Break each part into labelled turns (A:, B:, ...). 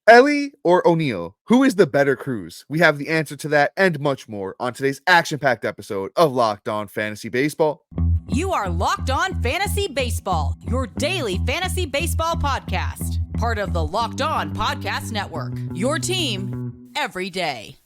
A: Elly or O'Neal? Who is the better Cruz? We have the answer to that and much more on today's action-packed episode of Locked On Fantasy Baseball.
B: You are Locked On Fantasy Baseball, your daily fantasy baseball podcast. Part of the Locked On Podcast Network, your team every day.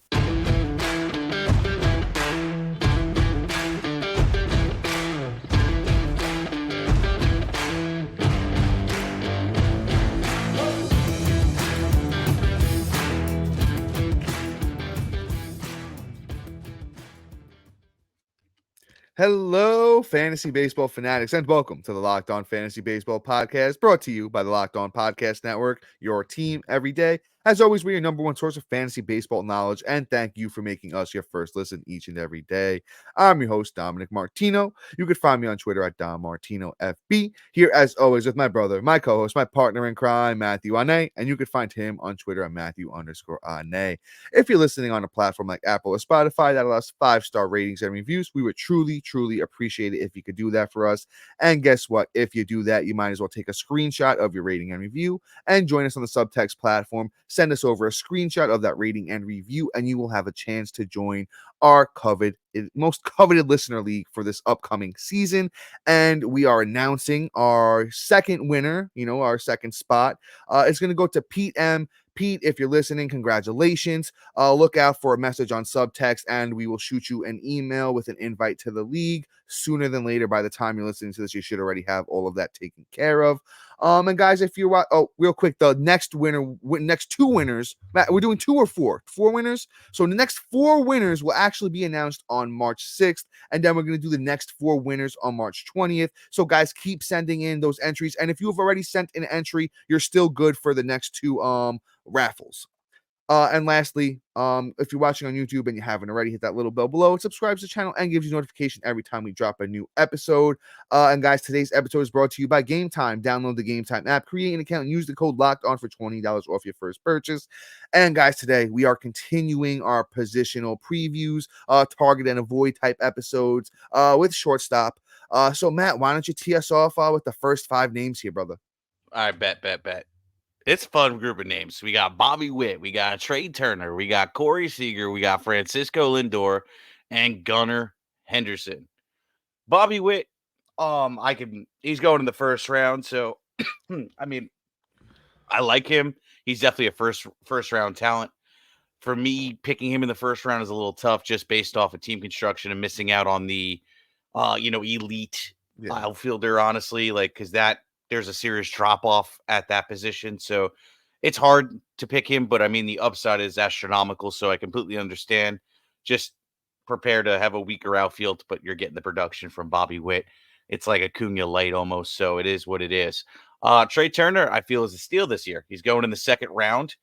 A: Hello, fantasy baseball fanatics, and welcome to the Locked On Fantasy Baseball Podcast, brought to you by the Locked On Podcast Network, your team every day. As always, we're your number one source of fantasy baseball knowledge, and thank you for making us your first listen each and every day. I'm your host, Dominic Martino. You can find me on Twitter at DomMartinoFB. Here, as always, with my brother, my co-host, my partner in crime, Matthew Ane, and you can find him on Twitter at Matthew_Ane. If you're listening on a platform like Apple or Spotify that allows 5-star ratings and reviews, we would truly appreciate it if you could do that for us. And guess what? If you do that, you might as well take a screenshot of your rating and review and join us on the Subtext platform. Send us over a screenshot of that rating and review, and you will have a chance to join our most coveted listener league for this upcoming season. And we are announcing our second winner, our second spot. It's going to go to Pete M. Pete, if you're listening, congratulations. Look out for a message on Subtext, and we will shoot you an email with an invite to the league sooner than later. By the time you're listening to this, you should already have all of that taken care of. And guys, if you're real quick, the next two winners, Matt, we're doing 2 or 4 winners. So the next 4 winners will actually be announced on March 6th, and then we're going to do the next 4 winners on March 20th. So guys, keep sending in those entries, and if you have already sent an entry, you're still good for the next 2 raffles. And lastly, if you're watching on YouTube and you haven't already, hit that little bell below. It subscribes to the channel and gives you notification every time we drop a new episode. And guys, today's episode is brought to you by Gametime. Download the Gametime app, create an account, and use the code LOCKEDON for $20 off your first purchase. And guys, today we are continuing our positional previews, target and avoid type episodes with Shortstop. So Matt, why don't you tee us off with the first 5 names here, brother?
C: I bet. It's a fun group of names. We got Bobby Witt, we got Trey Turner, we got Corey Seager, we got Francisco Lindor, and Gunnar Henderson. Bobby Witt, he's going in the first round, so I mean, I like him. He's definitely a first round talent. For me, picking him in the first round is a little tough just based off of team construction and missing out on the elite outfielder, honestly, because there's a serious drop off at that position. So it's hard to pick him, but I mean, the upside is astronomical. So I completely understand. Just prepare to have a weaker outfield, but you're getting the production from Bobby Witt. It's like Acuna light almost. So it is what it is. Trey Turner, I feel, is a steal this year. He's going in the second round.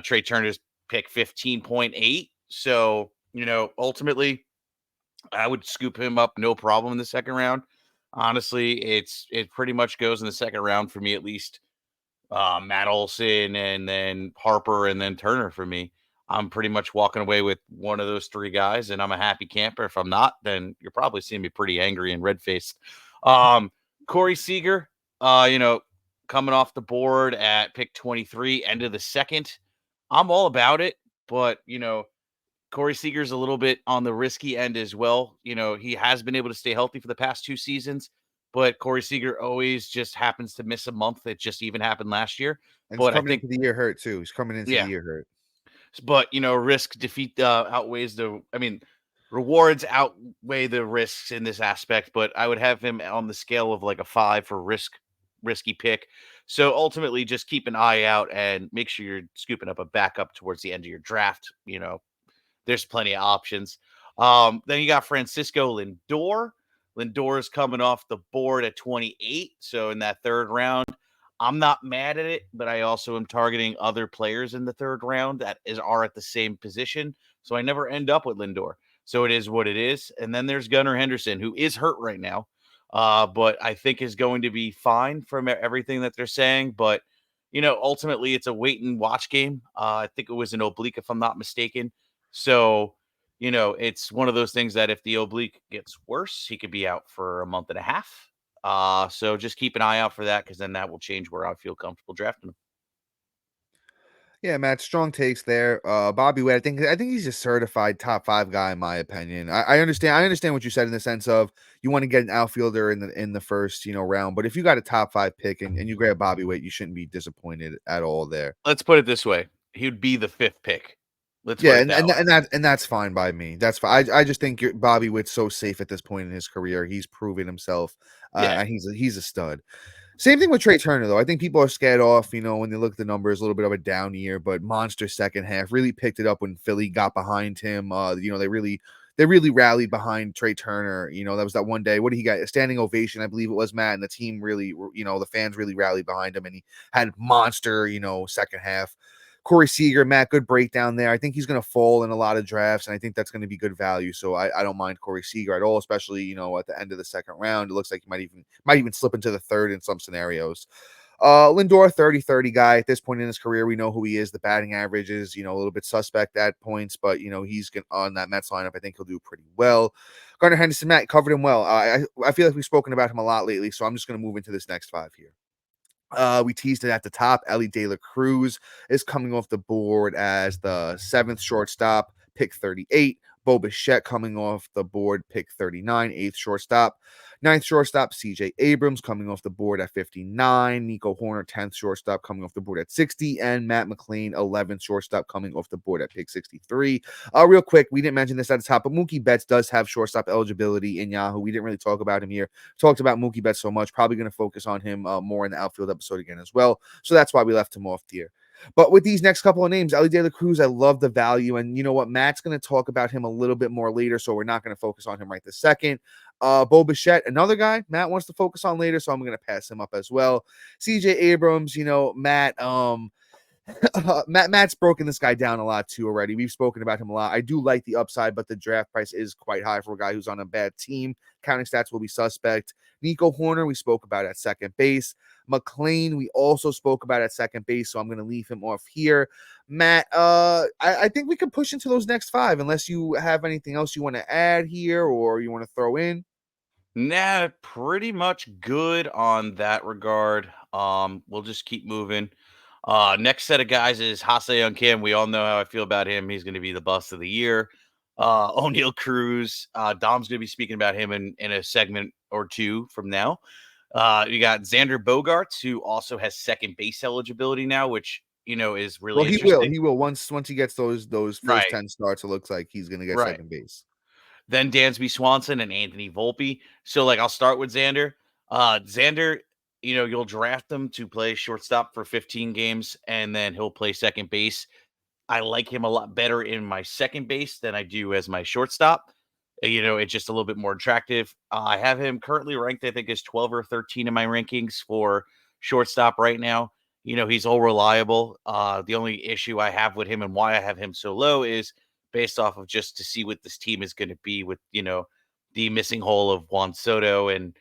C: Trey Turner's pick 15.8. So, ultimately, I would scoop him up no problem in the second round. Honestly, it pretty much goes in the second round for me, at least. Matt Olson and then Harper and then Turner for me. I'm pretty much walking away with one of those 3 guys, and I'm a happy camper. If I'm not, then you're probably seeing me pretty angry and red-faced. Corey Seager, coming off the board at pick 23, end of the second. I'm all about it, but, Corey Seager's a little bit on the risky end as well. He has been able to stay healthy for the past 2 seasons, but Corey Seager always just happens to miss a month. It just even happened last year.
A: And
C: but
A: he's coming into the year hurt too. He's coming into the year hurt.
C: But, risk defeat outweighs rewards outweigh the risks in this aspect. But I would have him on the scale of like a 5 for risky pick. So ultimately, just keep an eye out and make sure you're scooping up a backup towards the end of your draft. There's plenty of options. Then you got Francisco Lindor. Lindor is coming off the board at 28. So in that third round, I'm not mad at it, but I also am targeting other players in the third round that are at the same position. So I never end up with Lindor. So it is what it is. And then there's Gunnar Henderson, who is hurt right now, but I think is going to be fine from everything that they're saying. But, ultimately it's a wait and watch game. I think it was an oblique, if I'm not mistaken. So, it's one of those things that if the oblique gets worse, he could be out for a month and a half. So just keep an eye out for that, because then that will change where I feel comfortable drafting him.
A: Yeah, Matt, strong takes there. Bobby Witt, I think he's a certified top 5 guy in my opinion. I understand what you said in the sense of you want to get an outfielder in the first, round, but if you got a top 5 pick and you grab Bobby Witt, you shouldn't be disappointed at all there.
C: Let's put it this way: he would be the 5th pick. Let's put
A: Yeah,
C: it
A: and
C: that
A: and,
C: way.
A: and that and that's fine by me. That's fine. I just think Bobby Witt's so safe at this point in his career. He's proven himself,
C: Yeah,
A: and he's a stud. Same thing with Trey Turner, though. I think people are scared off, when they look at the numbers, a little bit of a down year, but monster second half really picked it up when Philly got behind him. They really rallied behind Trey Turner. That was that one day. What did he got? A standing ovation, I believe it was, Matt, and the team really, the fans really rallied behind him, and he had monster, second half. Corey Seager, Matt, good breakdown there. I think he's going to fall in a lot of drafts, and I think that's going to be good value. So I don't mind Corey Seager at all, especially at the end of the second round. It looks like he might even slip into the third in some scenarios. Lindor, 30-30 guy at this point in his career. We know who he is. The batting average is a little bit suspect at points, but he's on that Mets lineup. I think he'll do pretty well. Gardner Henderson, Matt, covered him well. I feel like we've spoken about him a lot lately, so I'm just going to move into this next 5 here. We teased it at the top. Elly Cruz is coming off the board as the 7th shortstop, pick 38. Bo Bichette coming off the board, pick 39, 8th shortstop. 9th shortstop, CJ Abrams coming off the board at 59. Nico Horner, 10th shortstop, coming off the board at 60. And Matt McLean, 11th shortstop, coming off the board at pick 63. Real quick, we didn't mention this at the top, but Mookie Betts does have shortstop eligibility in Yahoo. We didn't really talk about him here. Talked about Mookie Betts so much, probably going to focus on him more in the outfield episode again as well. So that's why we left him off here. But with these next couple of names, Elly Cruz, I love the value. And you know what? Matt's going to talk about him a little bit more later, so we're not going to focus on him right this second. Bo Bichette, another guy Matt wants to focus on later, so I'm going to pass him up as well. CJ Abrams, Matt, Matt's broken this guy down a lot too already. We've spoken about him a lot. I do like the upside, but the draft price is quite high for a guy who's on a bad team. Counting stats will be suspect. Nico Horner, we spoke about at second base. McLean, we also spoke about at second base, so I'm going to leave him off here. Matt, I think we can push into those next 5 unless you have anything else you want to add here or you want to throw in.
C: nah, pretty much good on that regard. We'll just keep moving. Next set of guys is Ha-Seong Kim. We all know how I feel about him. He's going to be the bust of the year. O'Neal Cruz. Dom's going to be speaking about him in a segment or two from now. You got Xander Bogaerts, who also has second base eligibility now, which is really
A: Well, he will.
C: interesting.
A: He will once he gets those first
C: Right,
A: 10 starts. It looks like he's going to get
C: right.
A: second base.
C: Then Dansby Swanson and Anthony Volpe. So, I'll start with Xander. Xander, you'll draft him to play shortstop for 15 games, and then he'll play second base. I like him a lot better in my second base than I do as my shortstop. It's just a little bit more attractive. I have him currently ranked, I think, as 12 or 13 in my rankings for shortstop right now. He's all reliable. The only issue I have with him and why I have him so low is based off of just to see what this team is going to be with, the missing hole of Juan Soto and,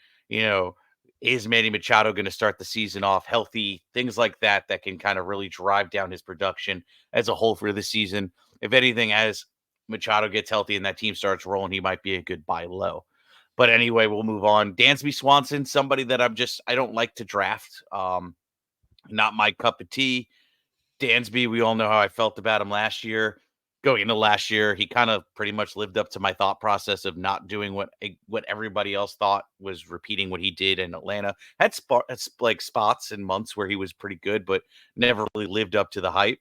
C: is Manny Machado going to start the season off healthy? Things like that can kind of really drive down his production as a whole for the season. If anything, as Machado gets healthy and that team starts rolling, he might be a good buy low. But anyway, we'll move on. Dansby Swanson, somebody that I don't like to draft. Not my cup of tea. Dansby, we all know how I felt about him last year. Going into last year, he kind of pretty much lived up to my thought process of not doing what everybody else thought, was repeating what he did in Atlanta. Had spots and months where he was pretty good, but never really lived up to the hype.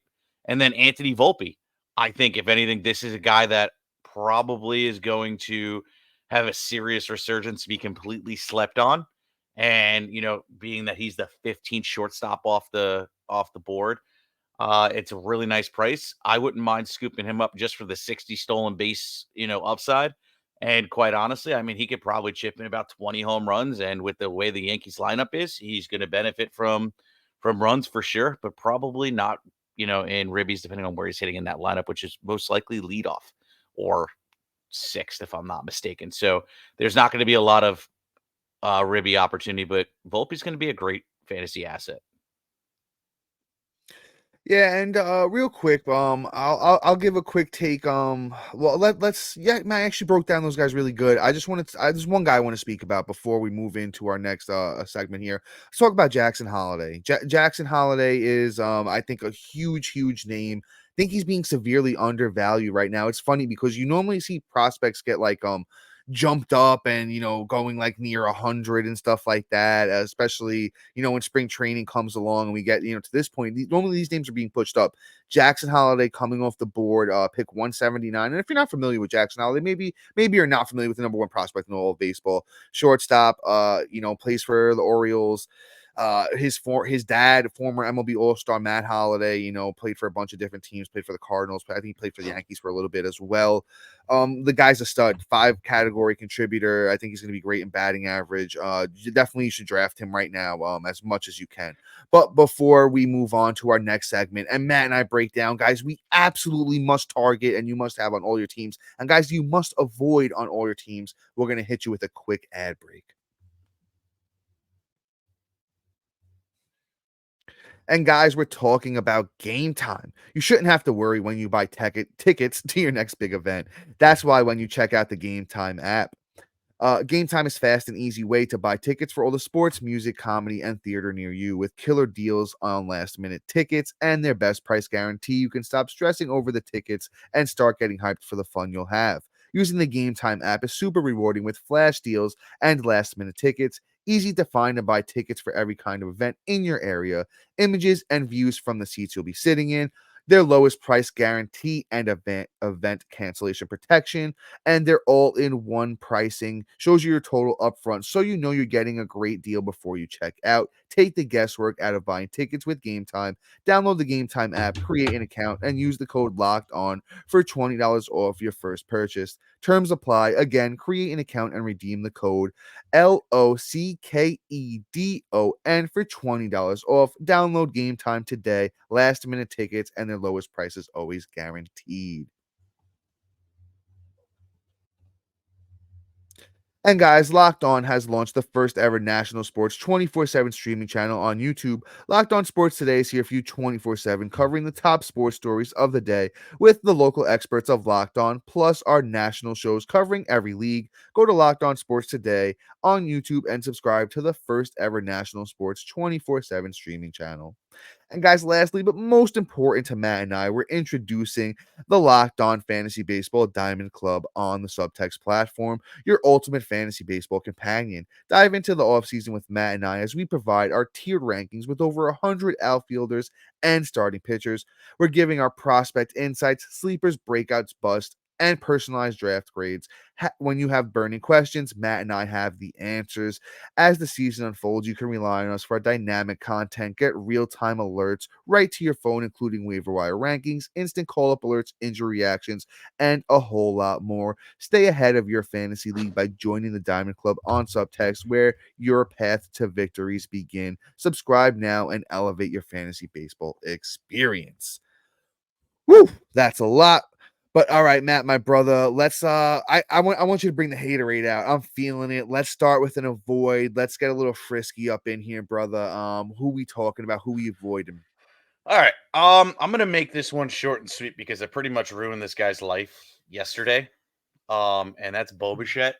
C: And then Anthony Volpe. I think if anything, this is a guy that probably is going to have a serious resurgence, be completely slept on. And being that he's the 15th shortstop off the board, it's a really nice price. I wouldn't mind scooping him up just for the 60 stolen base, upside. And quite honestly, I mean, he could probably chip in about 20 home runs. And with the way the Yankees lineup is, he's going to benefit from runs for sure, but probably not, in ribbies, depending on where he's hitting in that lineup, which is most likely leadoff or sixth, if I'm not mistaken. So there's not going to be a lot of ribby opportunity, but Volpe's going to be a great fantasy asset.
A: Yeah, and real quick, I'll give a quick take. Well, let's yeah, man, I actually broke down those guys really good. There's one guy I want to speak about before we move into our next segment here. Let's talk about Jackson Holiday. Jackson Holiday is I think a huge name. I think he's being severely undervalued right now. It's funny because you normally see prospects get like jumped up and going like near 100 and stuff like that, especially when spring training comes along and we get to this point. Normally these names are being pushed up. Jackson Holiday coming off the board, pick 179. And if you're not familiar with Jackson Holiday, maybe you're not familiar with the number one prospect in all of baseball. Shortstop, plays for the Orioles. His dad, former MLB All-Star Matt Holliday, played for a bunch of different teams, played for the Cardinals, I think he played for the Yankees for a little bit as well. The guy's a stud, 5 category contributor. I think he's going to be great in batting average. You should draft him right now, as much as you can. But before we move on to our next segment, and Matt and I break down, guys, we absolutely must target and you must have on all your teams. And guys, you must avoid on all your teams. We're going to hit you with a quick ad break. And guys, we're talking about Gametime. You shouldn't have to worry when you buy tickets to your next big event. That's why when you check out the Gametime app, Gametime is fast and easy way to buy tickets for all the sports, music, comedy, and theater near you with killer deals on last-minute tickets and their best price guarantee. You can stop stressing over the tickets and start getting hyped for the fun you'll have. Using the Gametime app is super rewarding with flash deals and last-minute tickets. Easy to find and buy tickets for every kind of event in your area, images and views from the seats you'll be sitting in, their lowest price guarantee and event cancellation protection, and they're all in one pricing. Shows you your total upfront so you know you're getting a great deal before you check out. Take the guesswork out of buying tickets with Gametime. Download the Gametime app, create an account, and use the code Locked On for $20 off your first purchase. Terms apply. Again, create an account and redeem the code LOCKEDON for $20 off. Download Gametime today. Last minute tickets and their lowest prices always guaranteed. And guys, Locked On has launched the first ever national sports 24/7 streaming channel on YouTube. Locked On Sports Today is here for you 24/7, covering the top sports stories of the day with the local experts of Locked On, plus our national shows covering every league. Go to Locked On Sports Today on YouTube and subscribe to the first ever national sports 24/7 streaming channel. And guys, lastly, but most important to Matt and I, we're introducing the Locked On Fantasy Baseball Diamond Club on the Subtext platform, your ultimate fantasy baseball companion. Dive into the offseason with Matt and I as we provide our tiered rankings with over 100 outfielders and starting pitchers. We're giving our prospect insights, sleepers, breakouts, bust, and personalized draft grades. When you have burning questions, Matt and I have the answers. As the season unfolds, you can rely on us for our dynamic content. Get real-time alerts right to your phone, including waiver wire rankings, instant call-up alerts, injury reactions, and a whole lot more. Stay ahead of your fantasy league by joining the Diamond Club on Subtext, where your path to victories begin. Subscribe now and elevate your fantasy baseball experience. Woo! That's a lot. But all right, Matt, my brother, let's I want you to bring the haterade out. I'm feeling it. Let's start with an avoid. Let's get a little frisky up in here, brother. Who we talking about? Who we avoiding?
C: All right. I'm gonna make this one short and sweet because I pretty much ruined this guy's life yesterday. And that's Bobichette.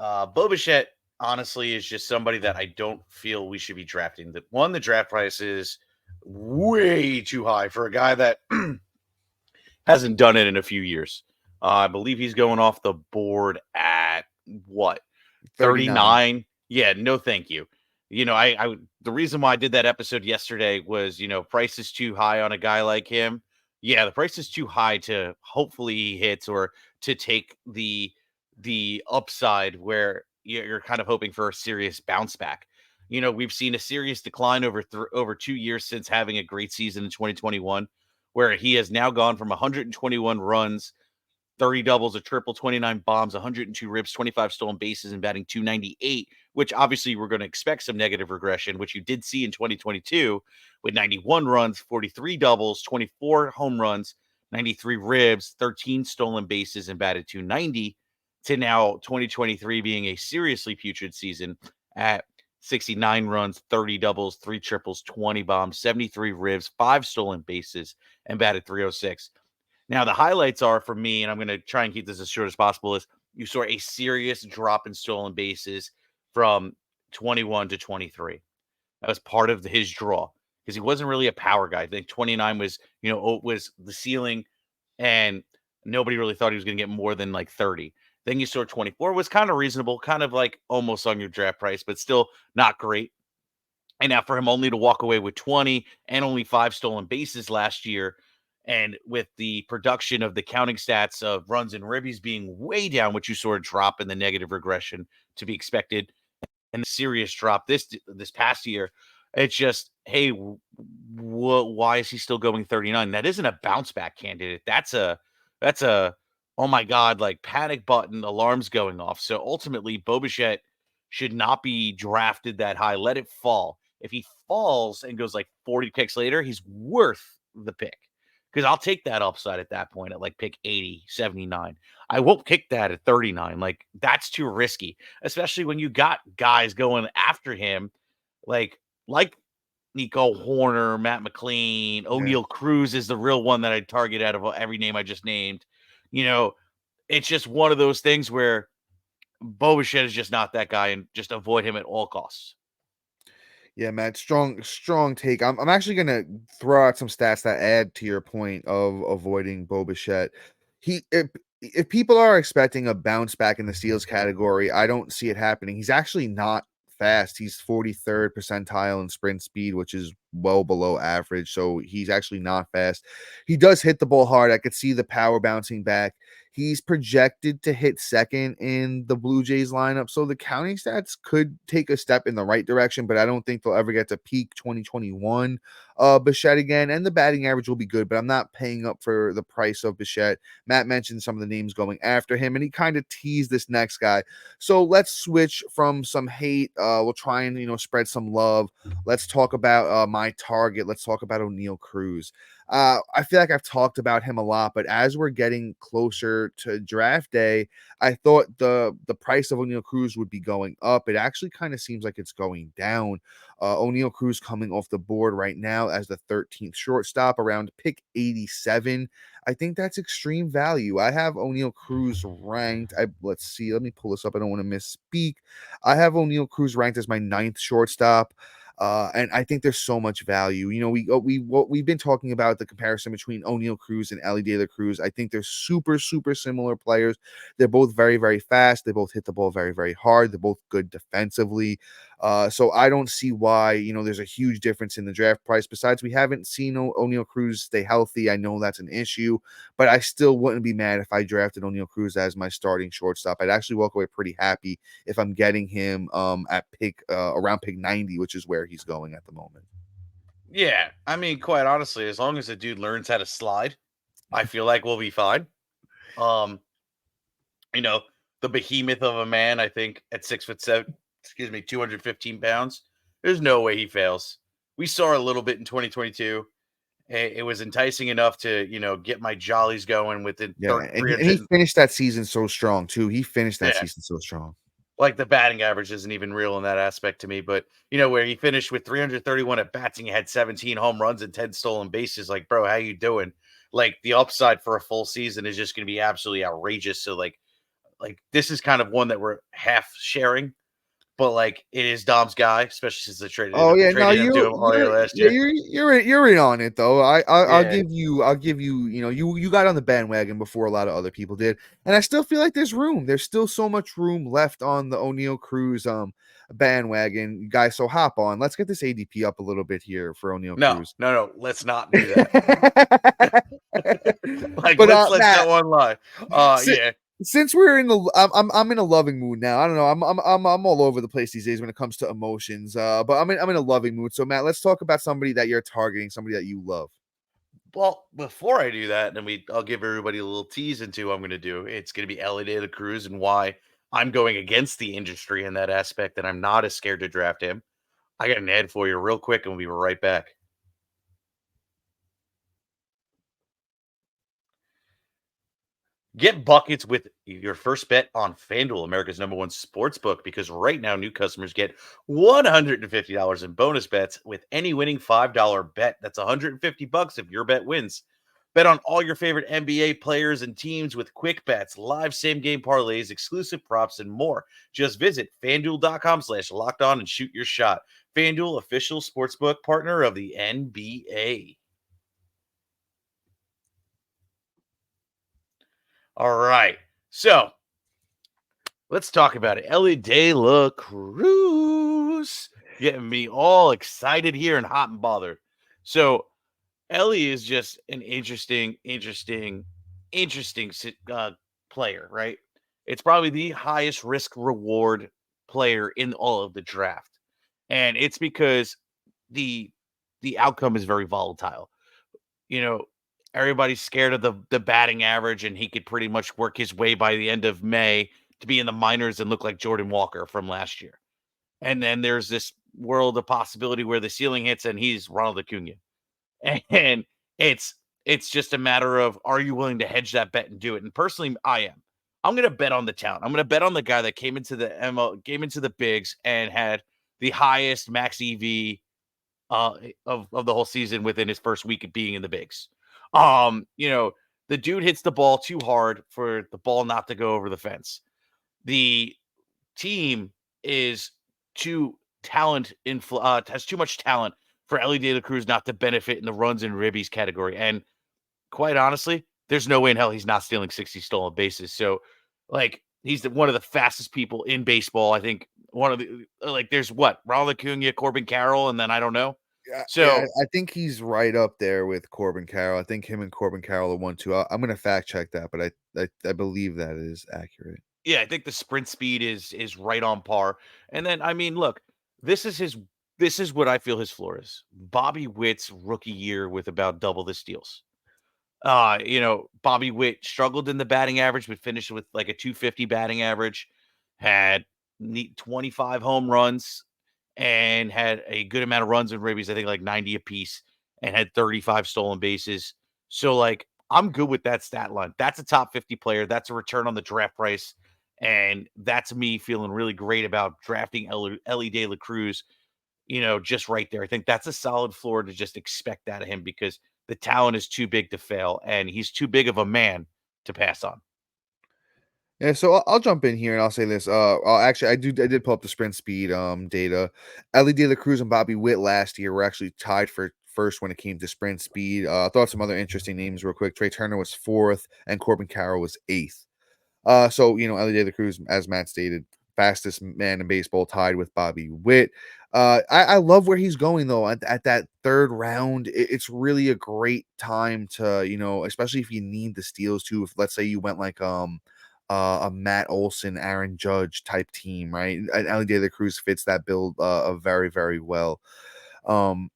C: Bobichette, honestly, is just somebody that I don't feel we should be drafting. The draft price is way too high for a guy that hasn't done it in a few years. I believe he's going off the board at what 39. Yeah, no, thank you. The reason why I did that episode yesterday was, price is too high on a guy like him. Yeah, the price is too high to hopefully he hits or to take the upside where you're kind of hoping for a serious bounce back. We've seen a serious decline over 2 years since having a great season in 2021, where he has now gone from 121 runs, 30 doubles, a triple, 29 bombs, 102 ribs, 25 stolen bases, and batting 298, which obviously we're going to expect some negative regression, which you did see in 2022 with 91 runs, 43 doubles, 24 home runs, 93 ribs, 13 stolen bases, and batted 290, to now 2023 being a seriously putrid season at 69 runs, 30 doubles, 3 triples, 20 bombs, 73 ribs, 5 stolen bases, and batted 306. Now, the highlights are for me, and I'm going to try and keep this as short as possible, is you saw a serious drop in stolen bases from 21 to 23. That was part of his draw because he wasn't really a power guy. I think 29 was, was the ceiling, and nobody really thought he was going to get more than like 30. Then you saw 24 was kind of reasonable, kind of like almost on your draft price, but still not great. And now for him only to walk away with 20 and only 5 stolen bases last year, and with the production of the counting stats of runs and ribbies being way down, which you saw a drop in the negative regression to be expected, and the serious drop this past year, it's just, hey, why is he still going 39? That isn't a bounce back candidate. That's a oh my god, like panic button alarms going off. So ultimately, Bo Bichette should not be drafted that high. Let it fall. If he falls and goes like 40 picks later, he's worth the pick. Because I'll take that upside at that point at like pick 80, 79. I won't kick that at 39. Like, that's too risky, especially when you got guys going after him, like Nico Horner, Matt McLean,
A: Yeah.
C: O'Neal Cruz is the real one that I'd target out of every name I just named. It's just one of those things where Bo Bichette is just not that guy, and just avoid him at all costs.
A: Yeah, Matt, strong take. I'm actually gonna throw out some stats that add to your point of avoiding Bo Bichette. If people are expecting a bounce back in the steals category, I don't see it happening. He's actually not fast. He's 43rd percentile in sprint speed, which is well below average. So he's actually not fast. He does hit the ball hard. I could see the power bouncing back. He's projected to hit second in the Blue Jays lineup. So the counting stats could take a step in the right direction, but I don't think they'll ever get to peak 2021 Bichette again. And the batting average will be good, but I'm not paying up for the price of Bichette. Matt mentioned some of the names going after him, and he kind of teased this next guy. So let's switch from some hate. We'll try and, spread some love. Let's talk about my target. Let's talk about O'Neal Cruz. I feel like I've talked about him a lot, but as we're getting closer to draft day, I thought the price of O'Neal Cruz would be going up. It actually kind of seems like it's going down. O'Neal Cruz coming off the board right now as the 13th shortstop around pick 87. I think that's extreme value. I have O'Neal Cruz ranked. Let's see. Let me pull this up. I don't want to misspeak. I have O'Neal Cruz ranked as my 9th shortstop. And I think there's so much value. We've been talking about the comparison between O'Neal Cruz and Elly De La Cruz. I think they're super, super similar players. They're both very, very fast. They both hit the ball very, very hard. They're both good defensively. So I don't see why, there's a huge difference in the draft price. Besides, we haven't seen O'Neal Cruz stay healthy. I know that's an issue, but I still wouldn't be mad if I drafted O'Neal Cruz as my starting shortstop. I'd actually walk away pretty happy if I'm getting him at around pick 90, which is where he's going at the moment.
C: Yeah, I mean, quite honestly, as long as the dude learns how to slide, I feel like we'll be fine. Um, the behemoth of a man, I think at 6'7", 215 pounds, there's no way he fails. We saw a little bit in 2022. It was enticing enough to, get my jollies going within
A: Yeah, and
C: 300.
A: he finished that season so strong too. He finished that
C: Yeah.
A: season so strong.
C: Like, the batting average isn't even real in that aspect to me, but where he finished with 331 at bats and he had 17 home runs and 10 stolen bases. Like, bro, how you doing? Like, the upside for a full season is just going to be absolutely outrageous. So like this is kind of one that we're half sharing, but like, it is Dom's guy, especially since they traded
A: Oh yeah, no,
C: him to him all year last
A: yeah,
C: year.
A: you're in on it though. I'll
C: Yeah.
A: give you, you got on the bandwagon before a lot of other people did, and I still feel like there's room. There's still so much room left on the O'Neal Cruz bandwagon, guys. So hop on. Let's get this ADP up a little bit here for O'Neal Cruz.
C: No, let's not do that. Like,
A: But
C: let's let
A: Matt,
C: that one lie. Yeah.
A: Since we're in I'm in a loving mood now. I don't know. I'm all over the place these days when it comes to emotions. But I'm in a loving mood. So Matt, let's talk about somebody that you're targeting, somebody that you love.
C: Well, before I do that, then I'll give everybody a little tease into what I'm going to do. It's going to be Elly De La Cruz and why I'm going against the industry in that aspect, and I'm not as scared to draft him. I got an ad for you real quick, and we'll be right back. Get buckets with your first bet on FanDuel, America's #1 sports book, because right now new customers get $150 in bonus bets with any winning $5 bet. That's $150 if your bet wins. Bet on all your favorite NBA players and teams with quick bets, live same game parlays, exclusive props, and more. Just visit fanduel.com/locked on and shoot your shot. FanDuel, official sportsbook partner of the NBA. All right. So let's talk about it. Elly De La Cruz getting me all excited here and hot and bothered. So Elly is just an interesting player, right? It's probably the highest risk reward player in all of the draft, and it's because the the outcome is very volatile. You know, everybody's scared of the batting average, and he could pretty much work his way by the end of May to be in the minors and look like Jordan Walker from last year. And then there's this world of possibility where the ceiling hits and he's Ronald Acuna. And it's just a matter of, are you willing to hedge that bet and do it? And personally, I am. I'm going to bet on the talent. I'm going to bet on the guy that came into the came into the bigs and had the highest max EV of the whole season within his first week of being in the bigs. You know, the dude hits the ball too hard for the ball not to go over the fence. The team is too has too much talent for Elly De La Cruz not to benefit in the runs and ribbies category. And quite honestly, there's no way in hell he's not stealing 60 stolen bases. So, like, he's one of the fastest people in baseball. I think one of the there's what, Ronald Acuna, Corbin Carroll, and then I don't know.
A: Yeah,
C: So
A: I think he's right up there with Corbin Carroll. I think him and Corbin Carroll are 1-2. I'm gonna fact check that, but I believe that is accurate.
C: yeah, I think the sprint speed is right on par. And then I mean, look, this is what I feel his floor is. Bobby Witt's rookie year with about double the steals. Bobby Witt struggled in the batting average, but finished with like a 250 batting average, had 25 home runs, and had a good amount of runs and ribbies, I think like 90 apiece, and had 35 stolen bases. So, like, I'm good with that stat line. That's a top 50 player. That's a return on the draft price. And that's me feeling really great about drafting Elly De La Cruz, just right there. I think that's a solid floor to just expect out of him because the talent is too big to fail, and he's too big of a man to pass on.
A: Yeah, so I'll jump in here and I'll say this. I did pull up the sprint speed data. Elly De La Cruz and Bobby Witt last year were actually tied for first when it came to sprint speed. I thought some other interesting names real quick. Trey Turner was fourth, and Corbin Carroll was eighth. So Elly De La Cruz, as Matt stated, fastest man in baseball, tied with Bobby Witt. I love where he's going though. At that third round, it's really a great time to especially if you need the steals too. If let's say you went like a Matt Olson, Aaron Judge type team, right? And Elly De La Cruz fits that build very, very well. Um,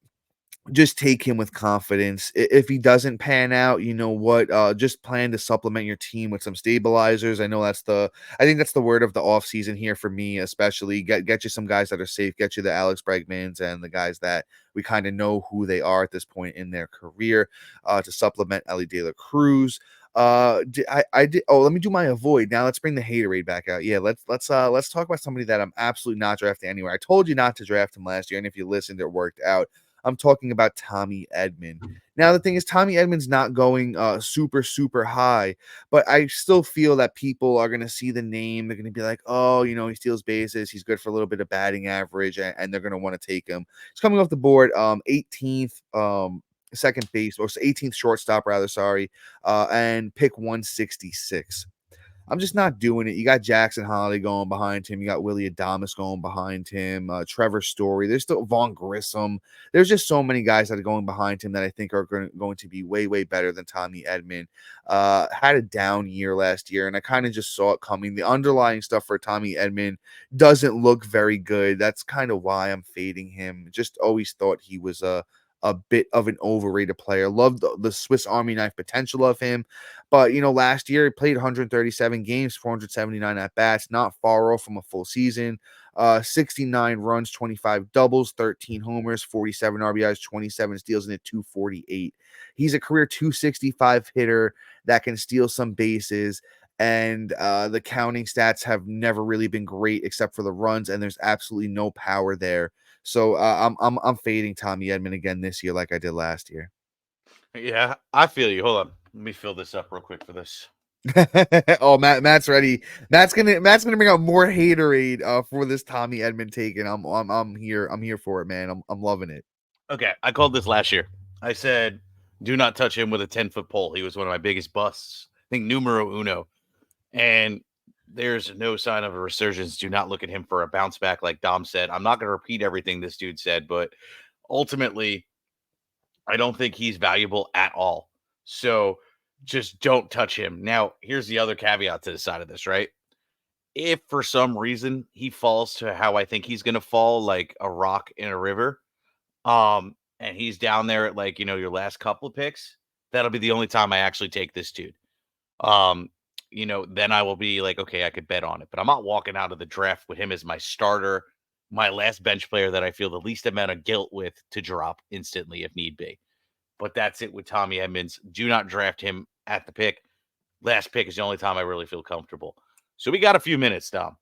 A: just take him with confidence. If he doesn't pan out, you know what? Just plan to supplement your team with some stabilizers. I think that's the word of the offseason here for me, especially. Get you some guys that are safe, get you the Alex Bregmans and the guys that we kind of know who they are at this point in their career, to supplement Elly De La Cruz. I did. Oh, let me do my avoid now. Let's bring the haterade back out. Yeah, let's talk about somebody that I'm absolutely not drafting anywhere. I told you not to draft him last year, and if you listened, it worked out. I'm talking about Tommy Edman. Now, the thing is, Tommy Edman's not going super, super high, but I still feel that people are going to see the name. They're going to be like, oh, he steals bases. He's good for a little bit of batting average, and they're going to want to take him. He's coming off the board 18th second base, or 18th shortstop, rather, sorry, and pick 166. I'm just not doing it. You got Jackson Holiday going behind him. You got Willie Adames going behind him. Trevor Story. There's still Vaughn Grissom. There's just so many guys that are going behind him that I think are going to be way, way better than Tommy Edman. Had a down year last year, and I kind of just saw it coming. The underlying stuff for Tommy Edman doesn't look very good. That's kind of why I'm fading him. Just always thought he was a bit of an overrated player. Loved the Swiss Army knife potential of him. But, last year he played 137 games, 479 at bats, not far off from a full season. 69 runs, 25 doubles, 13 homers, 47 RBIs, 27 steals, and a 248. He's a career 265 hitter that can steal some bases. And the counting stats have never really been great except for the runs, and there's absolutely no power there. So I'm fading Tommy Edman again this year, like I did last year.
C: Yeah, I feel you. Hold on. Let me fill this up real quick for this.
A: Oh, Matt's ready. Matt's gonna bring out more haterade for this Tommy Edman take, and I'm here for it, man. I'm loving it.
C: Okay, I called this last year. I said, do not touch him with a 10-foot pole. He was one of my biggest busts. I think numero uno. And there's no sign of a resurgence. Do not look at him for a bounce back, like Dom said. I'm not going to repeat everything this dude said, but ultimately, I don't think he's valuable at all. So just don't touch him. Now, here's the other caveat to the side of this, right? If for some reason he falls to how I think he's going to fall, like a rock in a river, and he's down there at like, your last couple of picks, that'll be the only time I actually take this dude. Um, then I will be like, okay, I could bet on it. But I'm not walking out of the draft with him as my starter, my last bench player that I feel the least amount of guilt with to drop instantly if need be. But that's it with Tommy Edmonds. Do not draft him at the pick. Last pick is the only time I really feel comfortable. So we got a few minutes, Dom.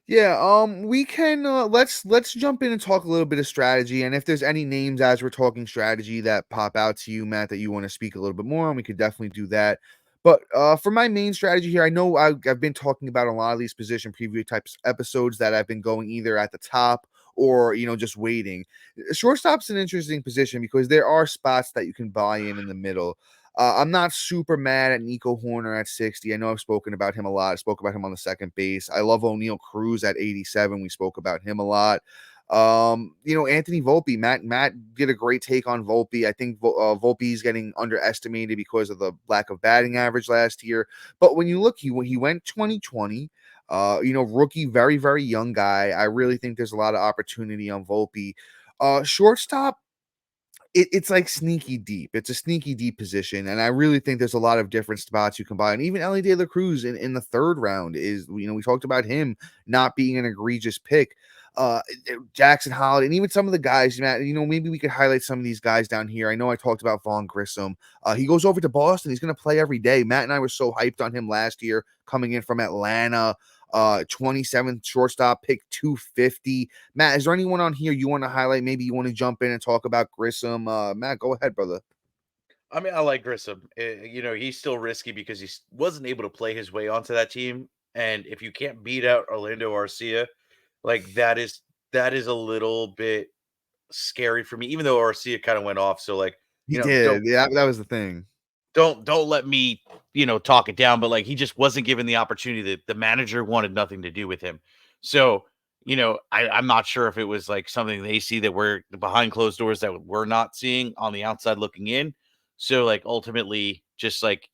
A: Yeah, we can let's jump in and talk a little bit of strategy, and if there's any names as we're talking strategy that pop out to you, Matt, that you want to speak a little bit more on, we could definitely do that. But for my main strategy here, I know I've been talking about a lot of these position preview types episodes that I've been going either at the top or just waiting. Shortstop's an interesting position because there are spots that you can buy in the middle. I'm not super mad at Nico Horner at 60. I know I've spoken about him a lot. I spoke about him on the second base. I love O'Neill Cruz at 87. We spoke about him a lot. Anthony Volpe. Matt did a great take on Volpe. I think Volpe is getting underestimated because of the lack of batting average last year. But when you look, he went 2020. Rookie, very, very young guy. I really think there's a lot of opportunity on Volpe. Shortstop, it's like sneaky deep. It's a sneaky deep position, and I really think there's a lot of different spots you can buy. And even Elly De La Cruz in the third round is, we talked about him not being an egregious pick. Jackson Holliday, and even some of the guys, Matt, maybe we could highlight some of these guys down here. I know I talked about Vaughn Grissom. He goes over to Boston. He's going to play every day. Matt and I were so hyped on him last year coming in from Atlanta. 27th shortstop, pick 250. Matt, is there anyone on here you want to highlight? Maybe you want to jump in and talk about Grissom. Matt, go ahead, brother.
C: I mean, I like Grissom. He's still risky because he wasn't able to play his way onto that team. And if you can't beat out Orlando Arcia, like that is a little bit scary for me, even though Arcia kind of went off. So like,
A: He did. Yeah, that was the thing.
C: Don't let me, talk it down, but like he just wasn't given the opportunity. That the manager wanted nothing to do with him. So, I'm not sure if it was like something they see that we're behind closed doors that we're not seeing on the outside looking in. So like ultimately just like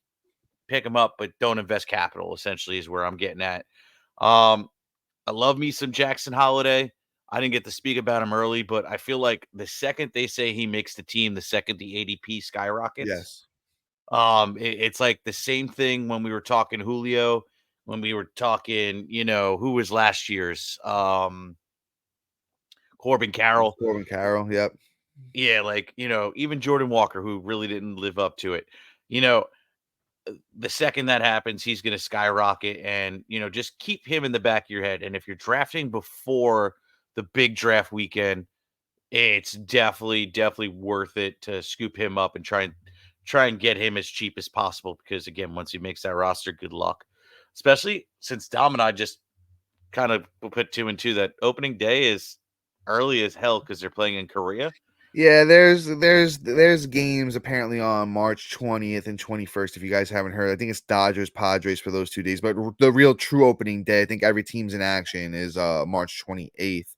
C: pick them up, but don't invest capital, essentially is where I'm getting at. I love me some Jackson Holliday. I didn't get to speak about him early, but I feel like the second they say he makes the team, the second the ADP skyrockets.
A: Yes.
C: It's like the same thing when we were talking Julio, when we were talking, who was last year's Corbin Carroll.
A: Corbin Carroll, yep.
C: Yeah, like, even Jordan Walker, who really didn't live up to it. You know, the second that happens, he's going to skyrocket, and just keep him in the back of your head. And if you're drafting before the big draft weekend, it's definitely worth it to scoop him up and try and get him as cheap as possible, because again, once he makes that roster, good luck. Especially since Dom and I just kind of put two and two that opening day is early as hell because they're playing in Korea.
A: Yeah, there's games apparently on March 20th and 21st. If you guys haven't heard, I think it's Dodgers Padres for those 2 days. But the real true opening day, I think every team's in action, is March 28th.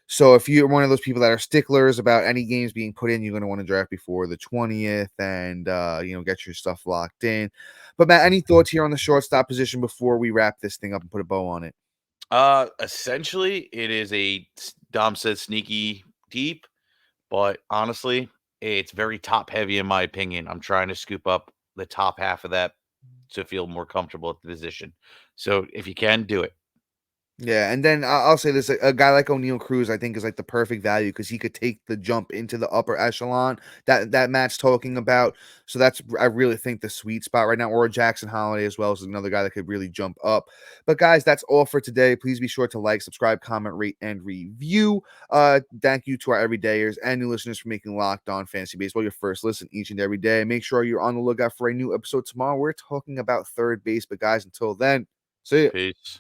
A: So if you're one of those people that are sticklers about any games being put in, you're going to want to draft before the 20th and get your stuff locked in. But Matt, any thoughts here on the shortstop position before we wrap this thing up and put a bow on it?
C: Essentially, it is Dom says sneaky deep. But honestly, it's very top heavy in my opinion. I'm trying to scoop up the top half of that to feel more comfortable at the position. So if you can, do it.
A: Yeah, and then I'll say this: a guy like O'Neal Cruz, I think, is like the perfect value because he could take the jump into the upper echelon that Matt's talking about. So that's I really think the sweet spot right now. Or Jackson Holiday as well is another guy that could really jump up. But guys, that's all for today. Please be sure to like, subscribe, comment, rate, and review. Thank you to our everydayers and new listeners for making Locked On Fantasy Baseball your first listen each and every day. Make sure you're on the lookout for a new episode tomorrow. We're talking about third base. But guys, until then, see ya.
C: Peace.